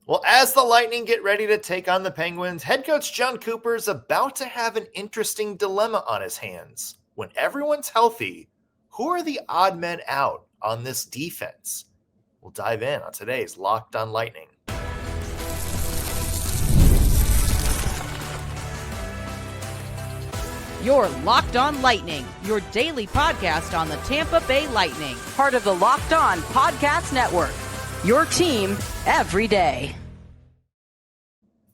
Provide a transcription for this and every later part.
Well, as the Lightning get ready to take on the Penguins, head coach Jon Cooper is about to have an interesting dilemma on his hands. When everyone's healthy, who are the odd men out on this defense? We'll dive in on today's Locked on Lightning. You're Locked on Lightning, your daily podcast on the Tampa Bay Lightning. Part of the Locked On Podcast Network, your team every day.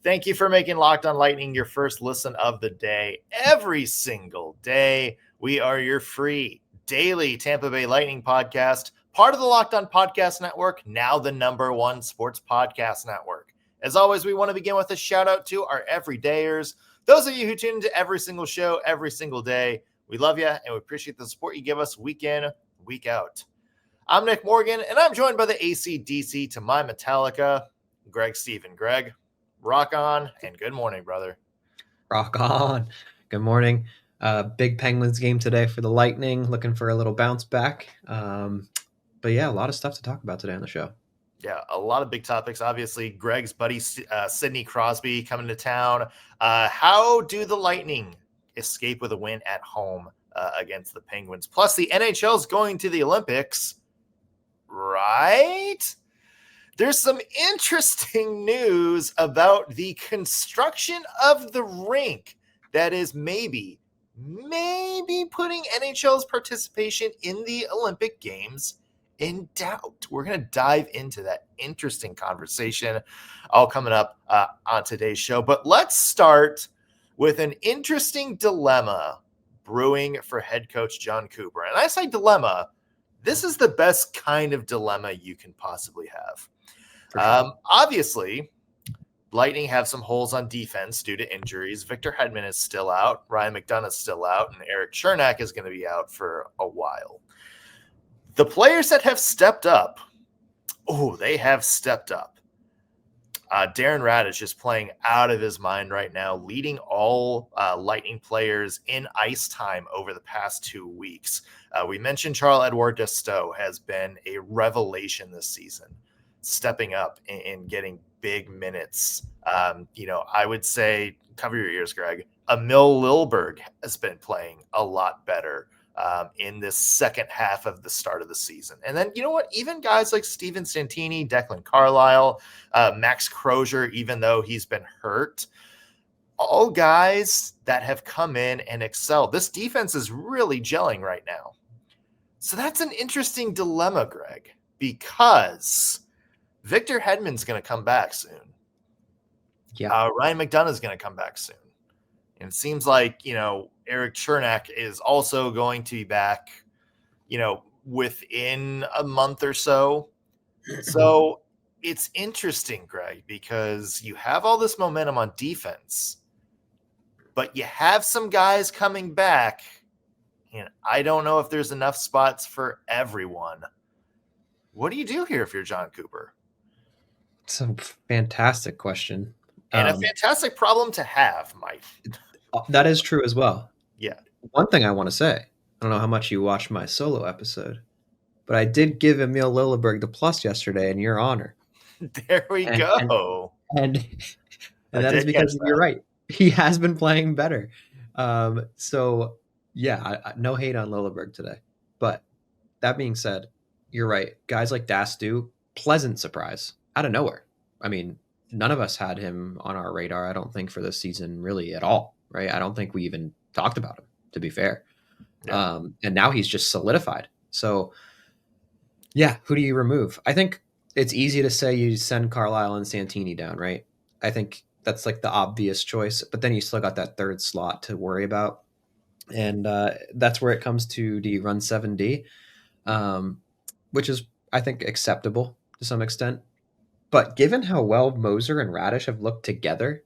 Thank you for making Locked on Lightning your first listen of the day. Every single day, we are your free daily Tampa Bay Lightning podcast, part of the Locked on Podcast Network, now the #1 sports podcast network. As always, we want to begin with a shout out to our everydayers. Those of you who tune into every single show, every single day, we love you and we appreciate the support you give us week in, week out. I'm Nick Morgan, and I'm joined by the AC/DC to my Metallica, Greg Stephen. Greg, rock on, and good morning, brother. Rock on. Good morning. Big Penguins game today for the Lightning, looking for a little bounce back. But yeah, a lot of stuff to talk about today on the show. Yeah, a lot of big topics. Obviously, Greg's buddy, Sidney Crosby, coming to town. How do the Lightning escape with a win at home against the Penguins? Plus, the NHL's going to the Olympics, right? There's some interesting news about the construction of the rink that is maybe putting NHL's participation in the Olympic Games in doubt. We're going to dive into that interesting conversation all coming up on today's show. But let's start with an interesting dilemma brewing for head coach Jon Cooper. And I say dilemma, this is the best kind of dilemma you can possibly have. Sure. Obviously, Lightning have some holes on defense due to injuries. Victor Hedman is still out. Ryan McDonagh is still out. And Erik Cernak is going to be out for a while. The players that have stepped up, they have stepped up. Darren Raddysh is playing out of his mind right now, leading all Lightning players in ice time over the past 2 weeks. We mentioned Charles-Edouard Destoe has been a revelation this season, stepping up and getting big minutes. I would say, cover your ears, Greg, Emil Lilleberg has been playing a lot better in this second half of the start of the season. And then, you know what? Even guys like Steven Santini, Declan Carlisle, Max Crozier, even though he's been hurt, all guys that have come in and excelled. This defense is really gelling right now. So that's an interesting dilemma, Greg, because Victor Hedman's going to come back soon. Yeah. Ryan McDonagh is going to come back soon. And it seems like, Erik Cernak is also going to be back, within a month or so. So it's interesting, Greg, because you have all this momentum on defense, but you have some guys coming back, and I don't know if there's enough spots for everyone. What do you do here if you're Jon Cooper? It's a fantastic question. And a fantastic problem to have, Mike. That is true as well. Yeah. One thing I want to say, I don't know how much you watched my solo episode, but I did give Emil Lilleberg the plus yesterday in your honor. There we go. And that is because you're right. He has been playing better. So, yeah, no hate on Lilleberg today. But that being said, you're right. Guys like Destoe, pleasant surprise out of nowhere. I mean, none of us had him on our radar, I don't think, for this season really at all, right? I don't think we even talked about him, to be fair. Yeah. And now he's just solidified. So, yeah, who do you remove? I think it's easy to say you send Carlisle and Santini down, right? I think that's like the obvious choice, but then you still got that third slot to worry about. And that's where it comes to, do you run 7D? Which is, I think, acceptable to some extent. But given how well Moser and Raddysh have looked together,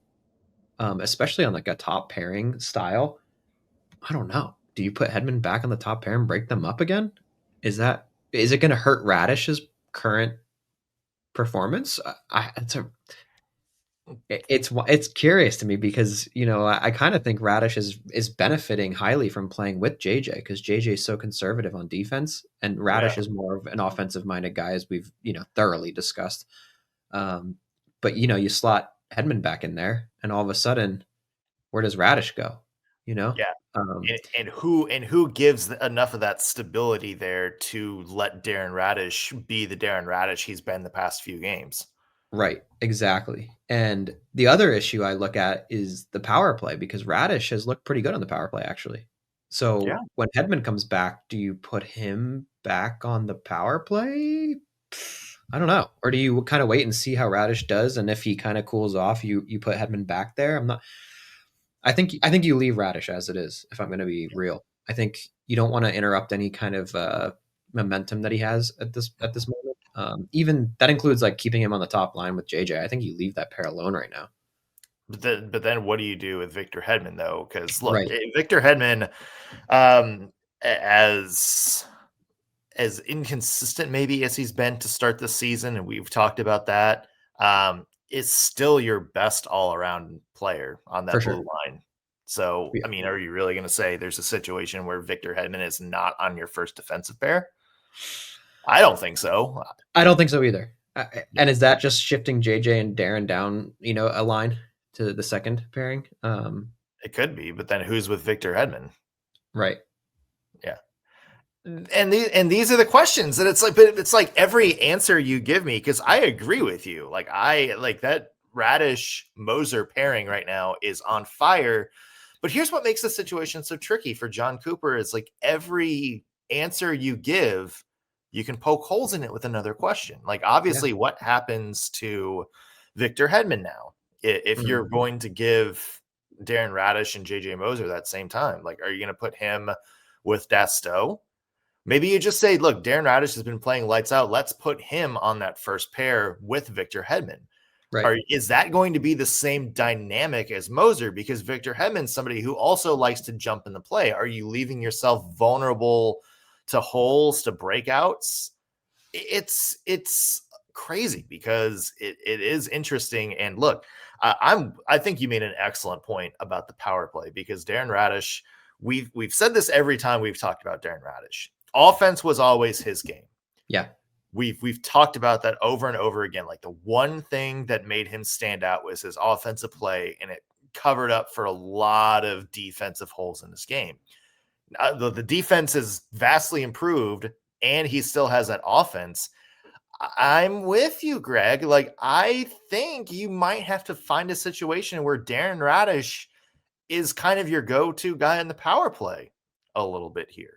especially on like a top pairing style, I don't know. Do you put Hedman back on the top pair and break them up again? Is it going to hurt Raddysh's current performance? It's curious to me because, I kind of think Raddysh is benefiting highly from playing with JJ, because JJ is so conservative on defense and Raddysh is more of an offensive minded guy, as we've, thoroughly discussed. But you slot Hedman back in there, and all of a sudden, where does Raddysh go? Yeah. Um, And who gives enough of that stability there to let Darren Raddysh be the Darren Raddysh he's been the past few games? Right, exactly. And the other issue I look at is the power play, because Raddysh has looked pretty good on the power play, actually. Yeah. So when Hedman comes back, do you put him back on the power play? I don't know. Or do you kind of wait and see how Raddysh does, and if he kind of cools off, you put Hedman back there? I'm not. I think you leave Raddysh as it is. If I'm going to be real, I think you don't want to interrupt any kind of momentum that he has at this moment. Even that includes like keeping him on the top line with JJ. I think you leave that pair alone right now. But then what do you do with Victor Hedman though? Because look, Right. Victor Hedman, as inconsistent maybe as he's been to start the season, and we've talked about that, is still your best all around player on that For blue sure. line. So, Yeah. I mean, are you really going to say there's a situation where Victor Hedman is not on your first defensive pair? I don't think so. I don't think so either. And is that just shifting JJ and Darren down, a line to the second pairing? It could be, but then who's with Victor Hedman? Right. Yeah. And these are the questions that it's like every answer you give me, because I agree with you. Like I like that Raddysh Moser pairing right now is on fire. But here's what makes the situation so tricky for Jon Cooper is like every answer you give, you can poke holes in it with another question. Like obviously, what happens to Victor Hedman now? If you're going to give Darren Raddysh and JJ Moser that same time, like are you going to put him with Dastow? Maybe you just say, look, Darren Raddysh has been playing lights out. Let's put him on that first pair with Victor Hedman. Right. Is that going to be the same dynamic as Moser? Because Victor Hedman's somebody who also likes to jump in the play. Are you leaving yourself vulnerable to holes, to breakouts? It's crazy because it is interesting. And look, I think you made an excellent point about the power play, because Darren Raddysh, we've said this every time we've talked about Darren Raddysh. Offense was always his game. Yeah. We've talked about that over and over again. Like the one thing that made him stand out was his offensive play, and it covered up for a lot of defensive holes in this game. The defense is vastly improved, and he still has that offense. I'm with you, Greg. Like I think you might have to find a situation where Darren Raddysh is kind of your go-to guy in the power play a little bit here.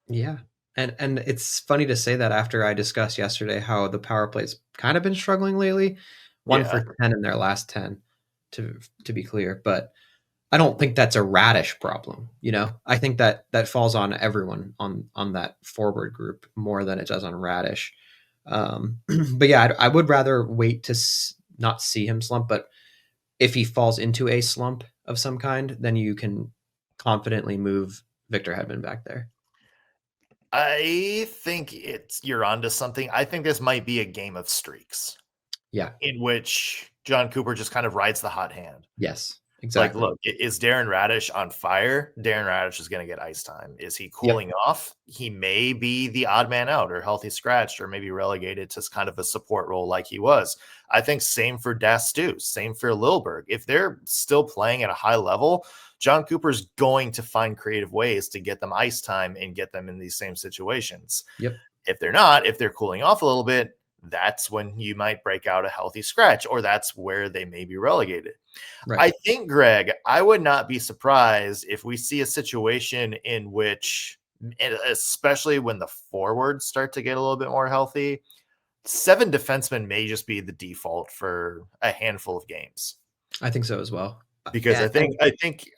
Yeah. And it's funny to say that after I discussed yesterday how the power play's kind of been struggling lately. 1 for 10 in their last 10, to be clear. But I don't think that's a Raddysh problem. I think that falls on everyone on that forward group more than it does on Raddysh. But yeah, I would rather wait to not see him slump. But if he falls into a slump of some kind, then you can confidently move Victor Hedman back there. I think you're onto something. I think this might be a game of streaks. Yeah. In which Jon Cooper just kind of rides the hot hand. Yes, exactly. Like, look, is Darren Raddysh on fire? Darren Raddysh is going to get ice time. Is he cooling off? He may be the odd man out or healthy scratched or maybe relegated to kind of a support role like he was. I think same for Dastow, same for Lilleberg. If they're still playing at a high level, Jon Cooper's going to find creative ways to get them ice time and get them in these same situations. Yep. If they're not, if they're cooling off a little bit, that's when you might break out a healthy scratch, or that's where they may be relegated. Right. I think, Greg, I would not be surprised if we see a situation in which, especially when the forwards start to get a little bit more healthy, 7 defensemen may just be the default for a handful of games. I think so as well. Because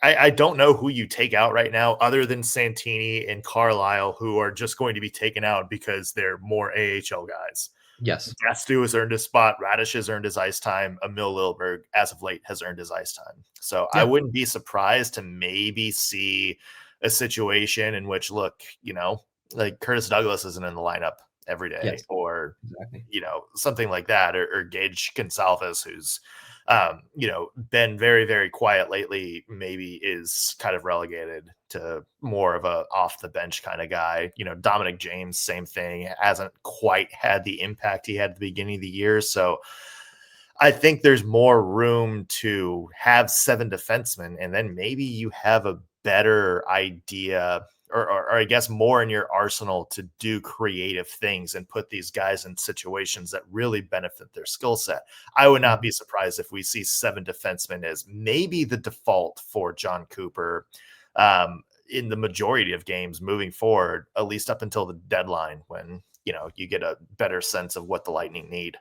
I don't know who you take out right now other than Santini and Carlisle, who are just going to be taken out because they're more AHL guys. Yes. Dastow has earned his spot. Raddysh has earned his ice time. Emil Lilleberg, as of late, has earned his ice time. So I wouldn't be surprised to maybe see a situation in which, look, like Curtis Douglas isn't in the lineup every day, or, something like that, or Gage Gonsalves, who's, been very, very quiet lately, maybe is kind of relegated to more of a off the bench kind of guy. Dominic James, same thing, hasn't quite had the impact he had at the beginning of the year. So I think there's more room to have 7 defensemen, and then maybe you have a better idea or I guess more in your arsenal to do creative things and put these guys in situations that really benefit their skill set. I would not be surprised if we see 7 defensemen as maybe the default for Jon Cooper in the majority of games moving forward, at least up until the deadline when, you get a better sense of what the Lightning need.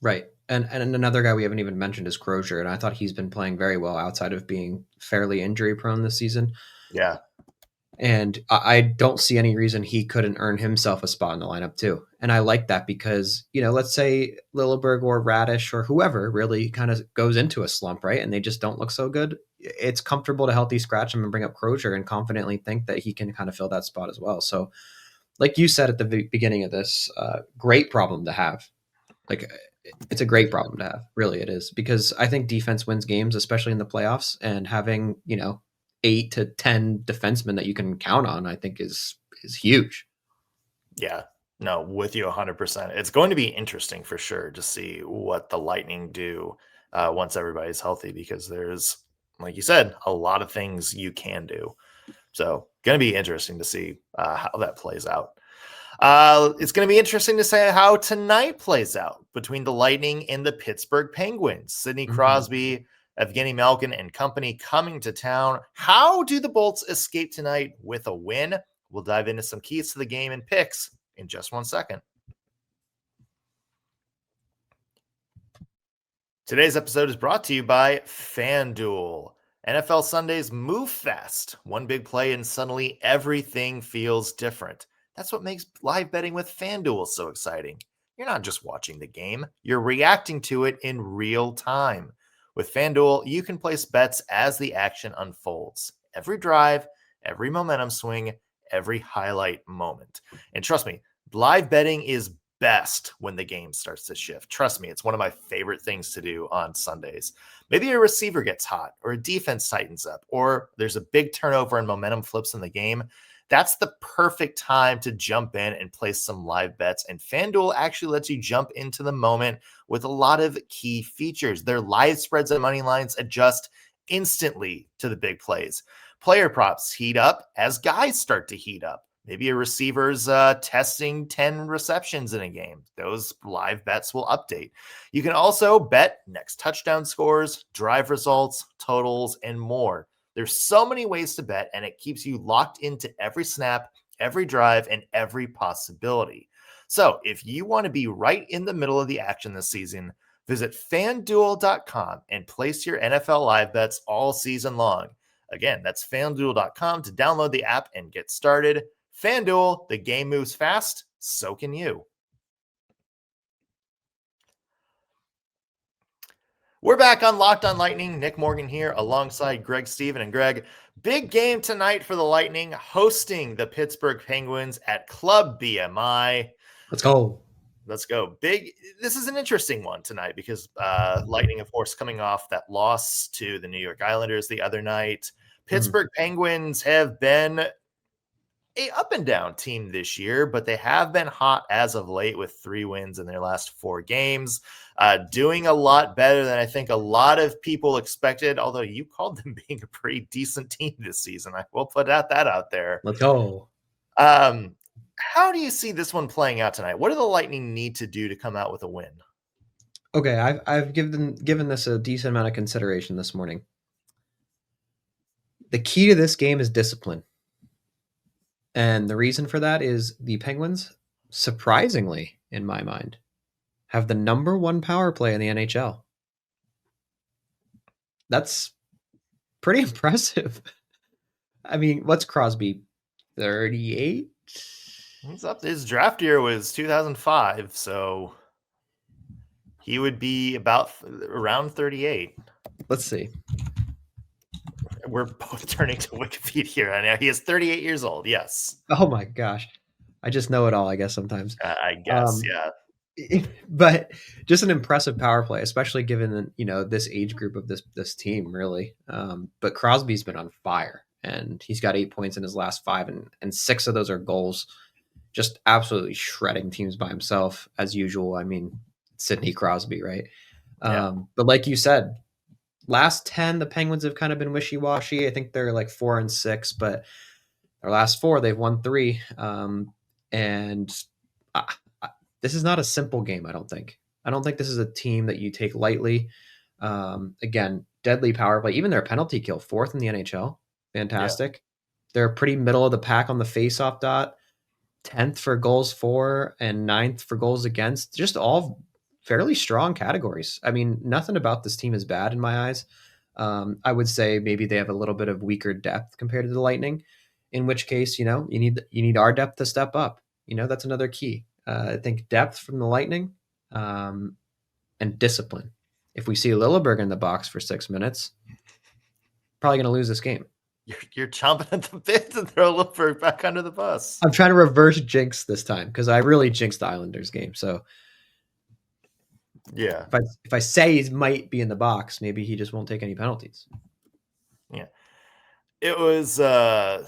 Right. And another guy we haven't even mentioned is Crozier, and I thought he's been playing very well outside of being fairly injury prone this season. Yeah. And I don't see any reason he couldn't earn himself a spot in the lineup too. And I like that because, let's say Lilleberg or Raddysh or whoever really kind of goes into a slump, right? And they just don't look so good. It's comfortable to healthy scratch him and bring up Crozier and confidently think that he can kind of fill that spot as well. So like you said at the beginning of this, great problem to have. Like, it's a great problem to have. Really, it is. Because I think defense wins games, especially in the playoffs, and having, 8 to 10 defensemen that you can count on, I think is huge. Yeah, no, with you 100%. It's going to be interesting for sure to see what the Lightning do once everybody's healthy, because there's, like you said, a lot of things you can do. So going to be interesting to see how that plays out. It's going to be interesting to see how tonight plays out between the Lightning and the Pittsburgh Penguins. Sidney Crosby, Evgeny Malkin, and company coming to town. How do the Bolts escape tonight with a win? We'll dive into some keys to the game and picks in just 1 second. Today's episode is brought to you by FanDuel. NFL Sundays move fast. One big play and suddenly everything feels different. That's what makes live betting with FanDuel so exciting. You're not just watching the game, you're reacting to it in real time. With FanDuel, you can place bets as the action unfolds. Every drive, every momentum swing, every highlight moment. And trust me, live betting is best when the game starts to shift. Trust me, it's one of my favorite things to do on Sundays. Maybe a receiver gets hot, or a defense tightens up, or there's a big turnover and momentum flips in the game. That's the perfect time to jump in and place some live bets. And FanDuel actually lets you jump into the moment with a lot of key features. Their live spreads and money lines adjust instantly to the big plays. Player props heat up as guys start to heat up. Maybe a receiver's testing 10 receptions in a game. Those live bets will update. You can also bet next touchdown scores, drive results, totals, and more. There's so many ways to bet, and it keeps you locked into every snap, every drive, and every possibility. So if you want to be right in the middle of the action this season, visit FanDuel.com and place your NFL live bets all season long. Again, that's FanDuel.com to download the app and get started. FanDuel, the game moves fast, so can you. We're back on Locked on Lightning. Nick Morgan here alongside Greg, Steven, and Greg. Big game tonight for the Lightning, hosting the Pittsburgh Penguins at Club BMI. Let's go. Let's go. This is an interesting one tonight because Lightning, of course, coming off that loss to the New York Islanders the other night. Pittsburgh Penguins have been a up and down team this year, but they have been hot as of late with 3 wins in their last 4 games, doing a lot better than I think a lot of people expected, although you called them being a pretty decent team this season. I will put that out there. Let's go. How do you see this one playing out tonight? What do the Lightning need to do to come out with a win? Okay, I've given this a decent amount of consideration this morning. The key to this game is discipline. And the reason for that is the Penguins, surprisingly, in my mind, have the number 1 power play in the NHL. That's pretty impressive. I mean, what's Crosby? 38? He's up. His draft year was 2005, so he would be about around 38. Let's see. We're both turning to Wikipedia here right now. He is 38 years old. Yes. Oh my gosh. I just know it all, I guess, sometimes. I guess, yeah. But just an impressive power play, especially given, this age group of this team, really. But Crosby's been on fire, and he's got 8 points in his last 5, and 6 of those are goals. Just absolutely shredding teams by himself, as usual. I mean, Sidney Crosby, right? But like you said, last 10, the Penguins have kind of been wishy-washy. I think they're like 4-6, but their last 4, they've won 3. And this is not a simple game, I don't think. I don't think this is a team that you take lightly. Again, deadly power play. Even their penalty kill, 4th in the NHL. Fantastic. Yeah. They're pretty middle of the pack on the face-off dot. 10th for goals for and 9th for goals against. Just all fairly strong categories. I mean, nothing about this team is bad in my eyes. I would say maybe they have a little bit of weaker depth compared to the Lightning, in which case, you need our depth to step up. That's another key. I think depth from the Lightning and discipline. If we see Lilleberg in the box for 6 minutes, probably going to lose this game. You're chomping at the bit to throw Lilleberg back under the bus. I'm trying to reverse jinx this time because I really jinxed the Islanders game. So yeah, if I say he might be in the box, maybe he just won't take any penalties. Yeah, it was. I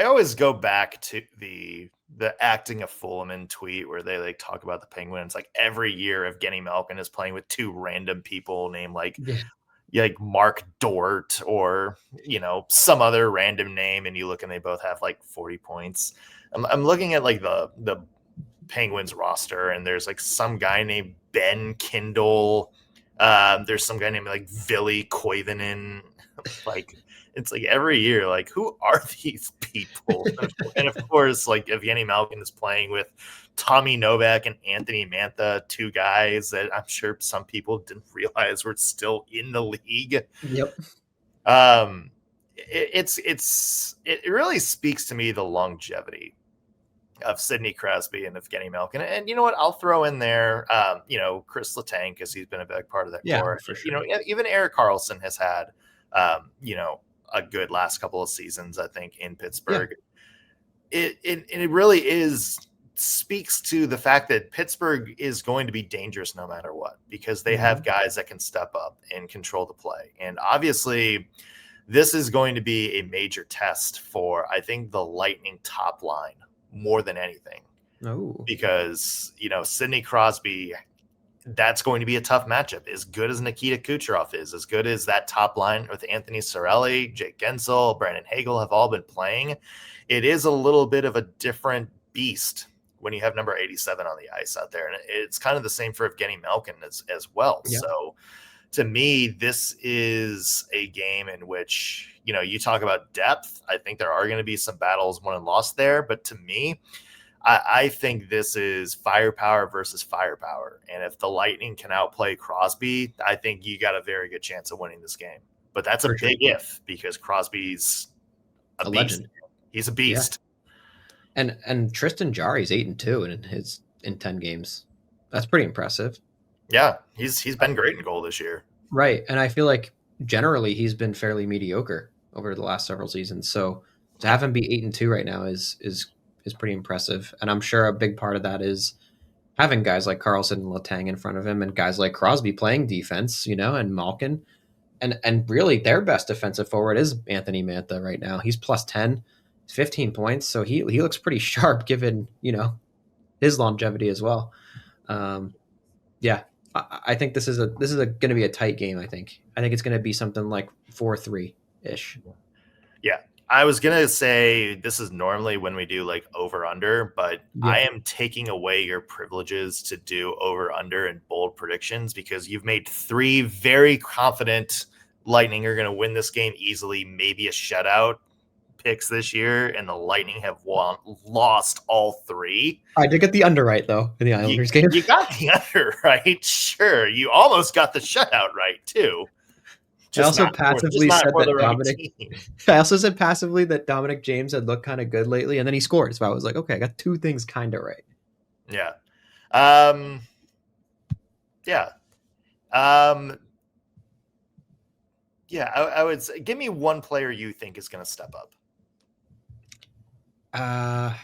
always go back to the acting a Fullerman tweet where they like talk about the Penguins. Like every year, Evgeny Malkin is playing with 2 random people named like Mark Dort or some other random name, and you look and they both have like 40 points. I'm looking at like the Penguins roster, and there's like some guy named Ben Kindle. There's some guy named like Ville Koivunen. Like it's like every year, like who are these people? And of course, like Evgeny Malkin is playing with Tommy Novak and Anthony Mantha, 2 guys that I'm sure some people didn't realize were still in the league. Yep. It really speaks to me the longevity of Sidney Crosby and Evgeny Malkin. And you know what? I'll throw in there, Chris Letang, because he's been a big part of that core. For sure. Even Erik Karlsson has had, a good last couple of seasons, I think, in Pittsburgh. Yeah. It really speaks to the fact that Pittsburgh is going to be dangerous no matter what, because they have guys that can step up and control the play. And obviously this is going to be a major test for, I think, the Lightning top line more than anything. Because, Sidney Crosby, that's going to be a tough matchup. As good as Nikita Kucherov is, as good as that top line with Anthony Cirelli, Jake Gensel, Brandon Hagel have all been playing, it is a little bit of a different beast when you have number 87 on the ice out there. And it's kind of the same for Evgeny Malkin as well. Yeah. So to me, this is a game in which, you talk about depth. I think there are going to be some battles won and lost there. But to me, I think this is firepower versus firepower. And if the Lightning can outplay Crosby, I think you got a very good chance of winning this game. But that's a big if, because Crosby's a beast. Legend. He's a beast. Yeah. And Tristan Jarry's 8-2 in 10 games. That's pretty impressive. Yeah, he's been great in goal this year. Right. And I feel like generally he's been fairly mediocre over the last several seasons. So to have him be 8-2 right now is pretty impressive. And I'm sure a big part of that is having guys like Karlsson and Letang in front of him, and guys like Crosby playing defense, and Malkin. And really their best defensive forward is Anthony Mantha right now. He's plus 10, 15 points. So he looks pretty sharp given, his longevity as well. Yeah, I think this is going to be a tight game. I think it's going to be something like 4-3-ish. Yeah. I was going to say this is normally when we do like over under, but I am taking away your privileges to do over under and bold predictions, because you've made 3 very confident Lightning are going to win this game easily, maybe a shutout picks this year, and the Lightning have lost all 3. I did get the under right though in the Islanders game. You got the under right. Sure. You almost got the shutout right too. I also passively said that Dominic James had looked kind of good lately, and then he scored. So I was like, okay, I got 2 things kind of right. Yeah. I would say, give me one player you think is going to step up. I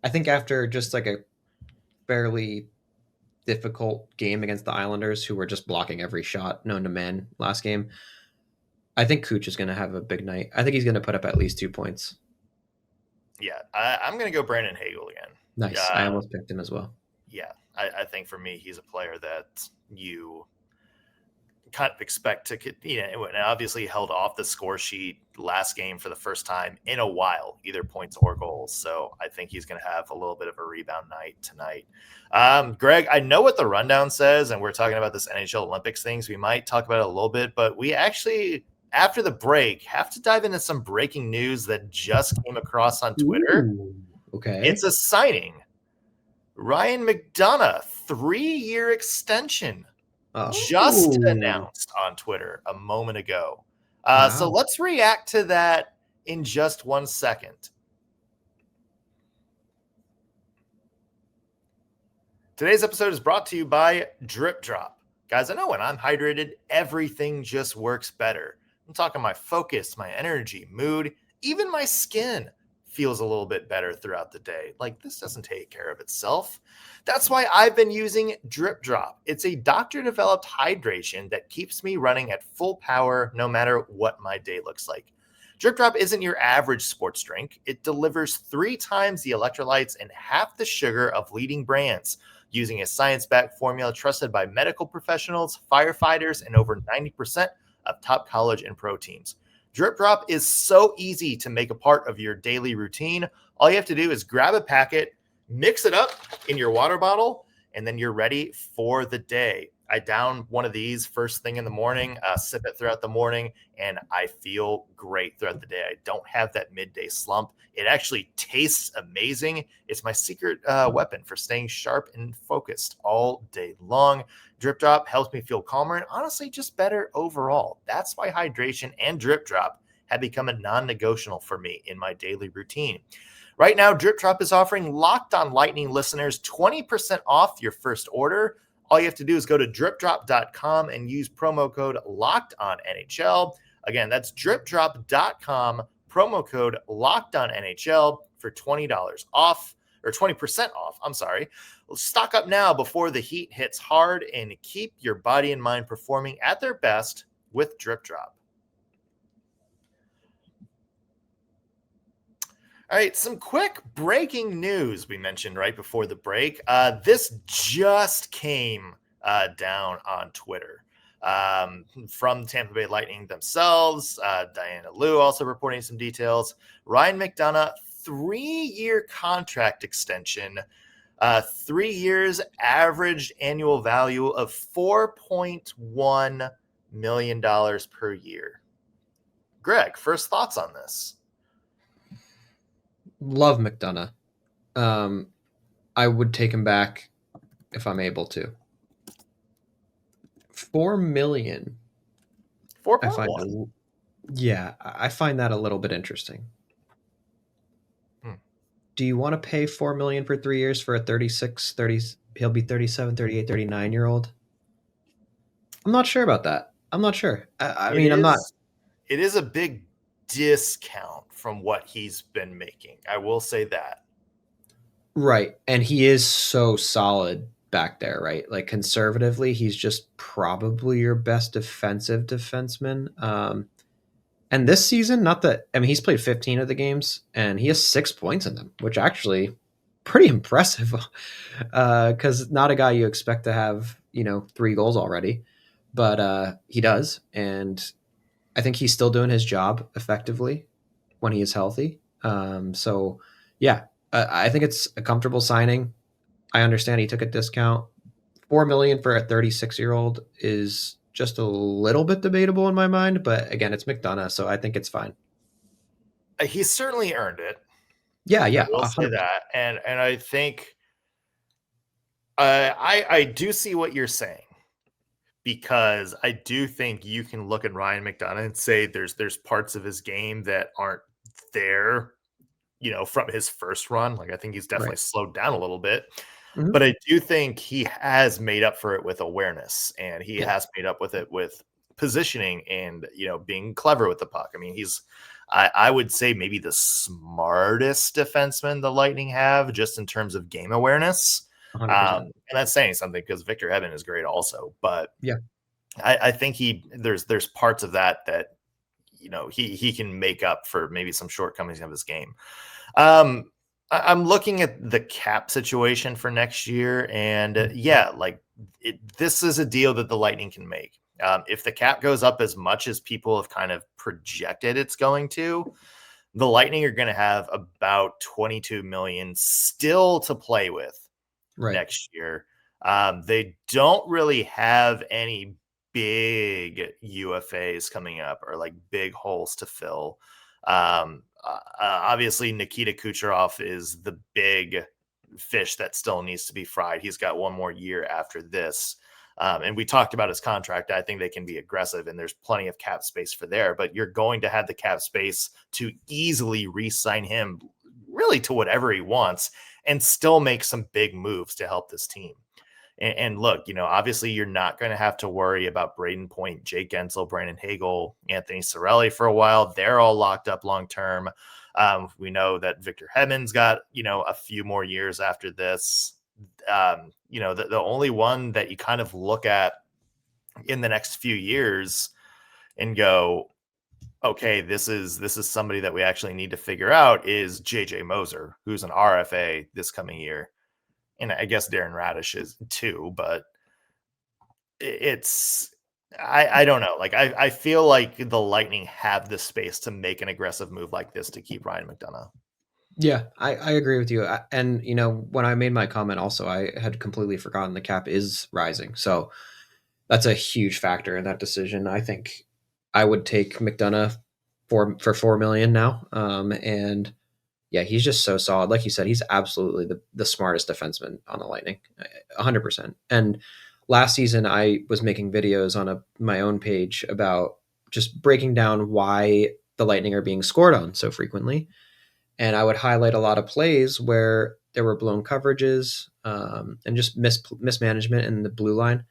think after just like a fairly difficult game against the Islanders, who were just blocking every shot known to man last game, I think Cooch is going to have a big night. I think he's going to put up at least 2 points. Yeah, I'm going to go Brandon Hagel again. Nice. I almost picked him as well. Yeah, I think for me, he's a player that you kind of expect to, and obviously held off the score sheet last game for the first time in a while, either points or goals. So I think he's going to have a little bit of a rebound night tonight. Greg, I know what the rundown says, and we're talking about this NHL Olympics things. We might talk about it a little bit, but we actually, after the break, have to dive into some breaking news that just came across on Twitter. Ooh, okay. It's a signing. Ryan McDonagh, 3-year extension. Just announced on Twitter a moment ago. Wow. So let's react to that in just 1 second. Today's episode is brought to you by Drip Drop. Guys, I know when I'm hydrated, everything just works better. I'm talking my focus, my energy, mood, even my skin feels a little bit better throughout the day. Like, this doesn't take care of itself. That's why I've been using Drip Drop. It's a doctor-developed hydration that keeps me running at full power no matter what my day looks like. Drip Drop isn't your average sports drink. It delivers 3 times the electrolytes and half the sugar of leading brands, using a science-backed formula trusted by medical professionals, firefighters, and over 90% of top college and pro teams. Drip Drop is so easy to make a part of your daily routine. All you have to do is grab a packet, mix it up in your water bottle, and then you're ready for the day. I down one of these first thing in the morning, sip it throughout the morning, and I feel great throughout the day. I don't have that midday slump. It actually tastes amazing. It's my secret weapon for staying sharp and focused all day long. Drip Drop helps me feel calmer and honestly just better overall. That's why hydration and Drip Drop have become a non-negotiable for me in my daily routine. Right now, Drip Drop is offering Locked On Lightning listeners 20% off your first order. All you have to do is go to dripdrop.com and use promo code LOCKEDONNHL. Again, that's dripdrop.com, promo code LOCKEDONNHL for $20 off, or 20% off. I'm sorry. Stock up now before the heat hits hard and keep your body and mind performing at their best with Drip Drop. All right, some quick breaking news we mentioned right before the break. This just came down on Twitter from Tampa Bay Lightning themselves. Diana Liu also reporting some details. Ryan McDonagh, 3-year contract extension, 3 years, averaged annual value of $4.1 million per year. Greg, first thoughts on this? Love McDonagh. I would take him back if I'm able to. $4 million. 4.1. I find that a little bit interesting. Do you want to pay $4 million for 3 years for a 30, he'll be 37, 38, 39-year-old? I'm not sure about that. I'm not sure. It is a big discount from what he's been making. I will say that. Right. And he is so solid back there, right? Like, conservatively, he's just probably your best defensive defenseman. And this season, he's played 15 of the games and he has 6 points in them, which actually pretty impressive. Because not a guy you expect to have, 3 goals already, but he does. And I think he's still doing his job effectively when he is healthy. I think it's a comfortable signing. I understand he took a discount. $4 million for a 36-year-old is just a little bit debatable in my mind, but again, it's McDonagh, so I think it's fine. He's certainly earned it. Yeah, I will say that, and I think I do see what you're saying, because I do think you can look at Ryan McDonagh and say there's parts of his game that aren't there, from his first run. Like, I think he's definitely slowed down a little bit. Mm-hmm. But I do think he has made up for it with awareness, and he has made up with it with positioning and, being clever with the puck. I mean, I would say maybe the smartest defenseman the Lightning have, just in terms of game awareness. And that's saying something, because Victor Hedman is great also. But I think there's parts of that he can make up for maybe some shortcomings of his game. I'm looking at the cap situation for next year, and this is a deal that the Lightning can make. If the cap goes up as much as people have kind of projected it's going to, the Lightning are going to have about 22 million still to play with next year. They don't really have any big UFAs coming up or like big holes to fill. Obviously, Nikita Kucherov is the big fish that still needs to be fried. He's got one more year after this. And we talked about his contract. I think they can be aggressive, and there's plenty of cap space for there. But you're going to have the cap space to easily re-sign him really to whatever he wants and still make some big moves to help this team. And look, obviously you're not going to have to worry about Braden Point, Jake Gensel, Brandon Hagel, Anthony Cirelli for a while. They're all locked up long-term. We know that Victor Hedman's got, a few more years after this. The only one that you kind of look at in the next few years and go, okay, this is somebody that we actually need to figure out is JJ Moser, who's an RFA this coming year. And I guess Darren Raddysh is too, but I don't know. Like, I feel like the Lightning have the space to make an aggressive move like this to keep Ryan McDonagh. Yeah, I agree with you. And, when I made my comment also, I had completely forgotten the cap is rising. So that's a huge factor in that decision. I think I would take McDonagh for $4 million now. And yeah, he's just so solid. Like you said, he's absolutely the smartest defenseman on the Lightning, 100%. And last season, I was making videos on my own page about just breaking down why the Lightning are being scored on so frequently. And I would highlight a lot of plays where there were blown coverages and just mismanagement in the blue line.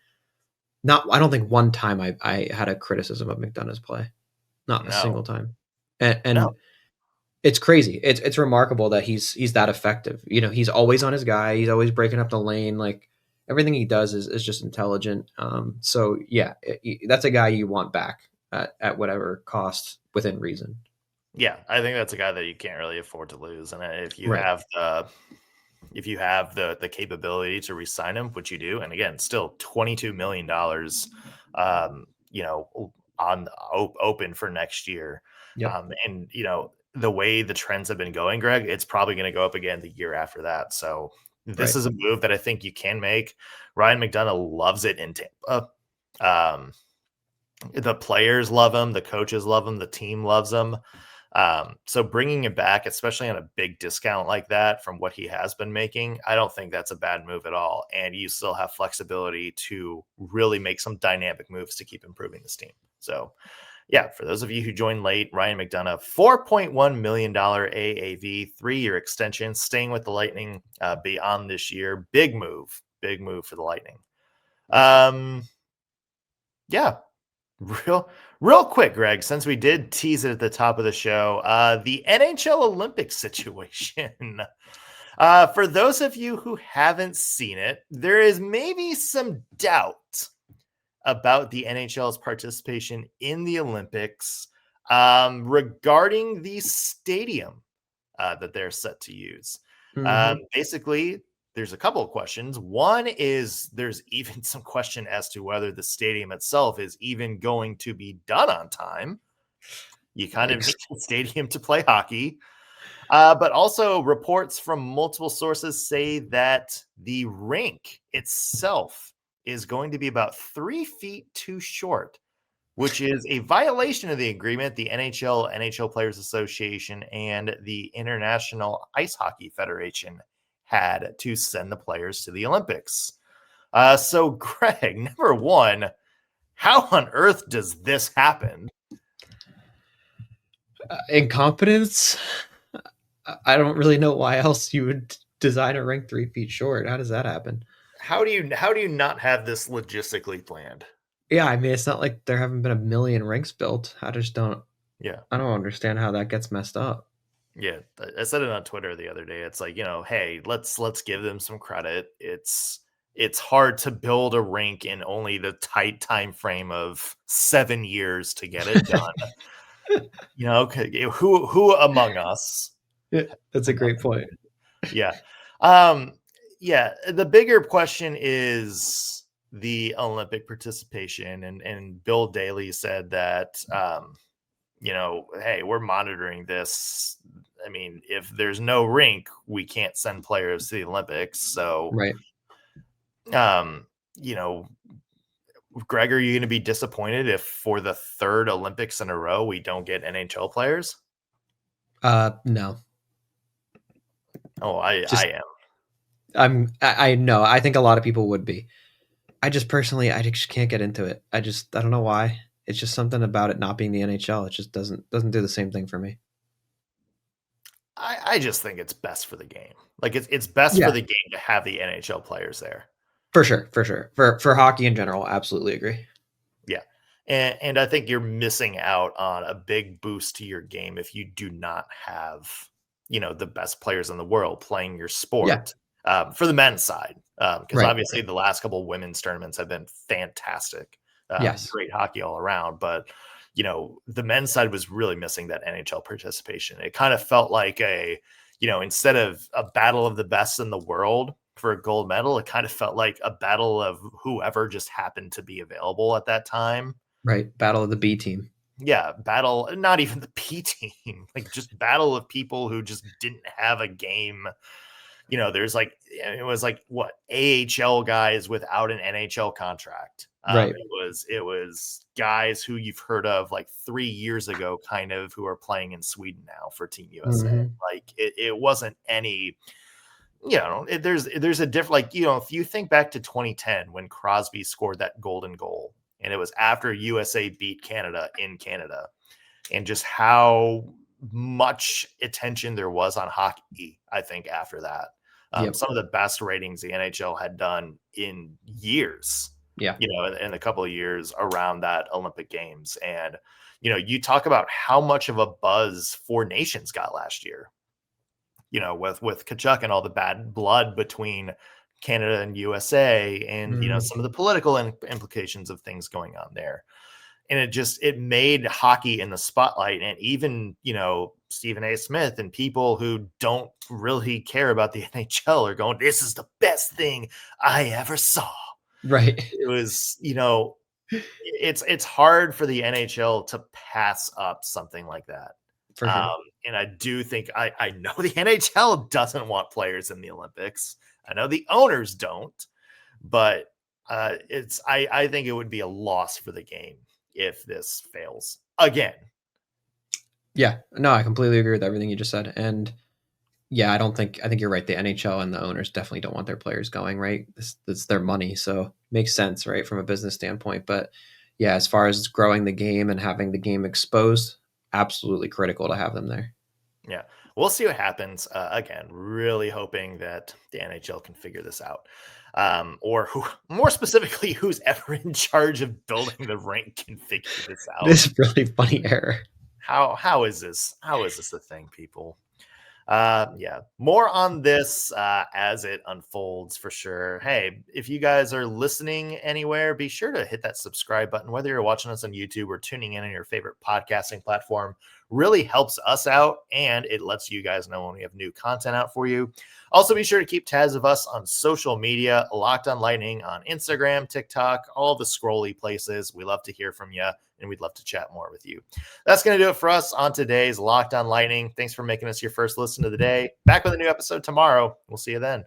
I don't think one time I had a criticism of McDonagh's play. Not a single time. And no. It's crazy. It's remarkable that he's that effective. He's always on his guy. He's always breaking up the lane. Like, everything he does is just intelligent. So yeah, that's a guy you want back at whatever cost within reason. Yeah, I think that's a guy that you can't really afford to lose. And if you have the capability to re-sign him, which you do, and again, still $22 million, open for next year. Yep. And the way the trends have been going, Greg, it's probably going to go up again the year after that. So this is a move that I think you can make. Ryan McDonagh loves it in Tampa. The players love him. The coaches love him. The team loves him. So bringing him back, especially on a big discount like that from what he has been making, I don't think that's a bad move at all. And you still have flexibility to really make some dynamic moves to keep improving this team. So yeah, for those of you who joined late, Ryan McDonagh, $4.1 million AAV, 3-year extension, staying with the Lightning beyond this year. Big move for the Lightning. Yeah. Real quick, Greg, since we did tease it at the top of the show, the NHL Olympic situation. For those of you who haven't seen it, there is maybe some doubt about the NHL's participation in the Olympics regarding the stadium that they're set to use. Basically, there's a couple of questions. One is there's even some question as to whether the stadium itself is even going to be done on time. You kind of need the stadium to play hockey. But also reports from multiple sources say that the rink itself is going to be about 3 feet too short, which is a violation of the agreement the NHL Players Association, and the International Ice Hockey Federation had to send the players to the Olympics. So, Greg, number one, how on earth does this happen? Incompetence? I don't really know why else you would design a rink 3 feet short. How does that happen? How do you not have this logistically planned? Yeah, I mean, it's not like there haven't been a million rinks built. I don't understand how that gets messed up. Yeah, I said it on Twitter the other day. It's like, hey, let's give them some credit. It's hard to build a rink in only the tight time frame of 7 years to get it done. Who among us? Yeah, that's a great point. Yeah. Yeah. The bigger question is the Olympic participation. And Bill Daly said that, hey, we're monitoring this. I mean, if there's no rink, we can't send players to the Olympics. So, Right. Greg, are you going to be disappointed if for the third Olympics in a row we don't get NHL players? No. Oh, I am. I know. I think a lot of people would be. I just personally, I just can't get into it. I don't know why. It's just something about it not being the NHL. It just doesn't do the same thing for me. I just think it's best for the game. Like it's best for the game to have the NHL players there. For sure. For hockey in general, absolutely agree. Yeah. And I think you're missing out on a big boost to your game if you do not have, the best players in the world playing your sport for the men's side. Because obviously the last couple of women's tournaments have been fantastic. Yes. Great hockey all around. But, the men's side was really missing that NHL participation. It kind of felt like instead of a battle of the best in the world for a gold medal, it kind of felt like a battle of whoever just happened to be available at that time. Right. Battle of the B team. Yeah. Battle, not even the P team, like just battle of people who just didn't have a game. There's it was what, AHL guys without an NHL contract. Right. It was guys who you've heard of like 3 years ago, kind of, who are playing in Sweden now for Team USA. Mm-hmm. Like it wasn't any, there's a different, if you think back to 2010 when Crosby scored that golden goal, and it was after USA beat Canada in Canada, and just how much attention there was on hockey, I think, after that. Some of the best ratings the NHL had done in years, in a couple of years around that Olympic Games. And, you talk about how much of a buzz Four Nations got last year, with Kachuk and all the bad blood between Canada and USA and, some of the political implications of things going on there. And it made hockey in the spotlight. And even, Stephen A. Smith and people who don't really care about the NHL are going, this is the best thing I ever saw. Right. It was, it's hard for the NHL to pass up something like that. For sure. And I do think I know the NHL doesn't want players in the Olympics. I know the owners don't, but I think it would be a loss for the game if this fails again. Yeah, no, I completely agree with everything you just said. And I think you're right. The NHL and the owners definitely don't want their players going, right? It's their money. So makes sense, right? From a business standpoint. But yeah, as far as growing the game and having the game exposed, absolutely critical to have them there. Yeah. We'll see what happens. Again, really hoping that the NHL can figure this out. Or more specifically, who's ever in charge of building the rink can figure this out. This is really funny error. How is this? How is this a thing, people? More on this as it unfolds for sure. Hey, if you guys are listening anywhere, be sure to hit that subscribe button, whether you're watching us on YouTube or tuning in on your favorite podcasting platform. Really helps us out, and it lets you guys know when we have new content out for you. Also, be sure to keep tabs of us on social media, Locked on Lightning on Instagram, TikTok, all the scrolly places. We love to hear from you, and we'd love to chat more with you. That's going to do it for us on today's Locked on Lightning. Thanks for making us your first listen of the day. Back with a new episode tomorrow. We'll see you then.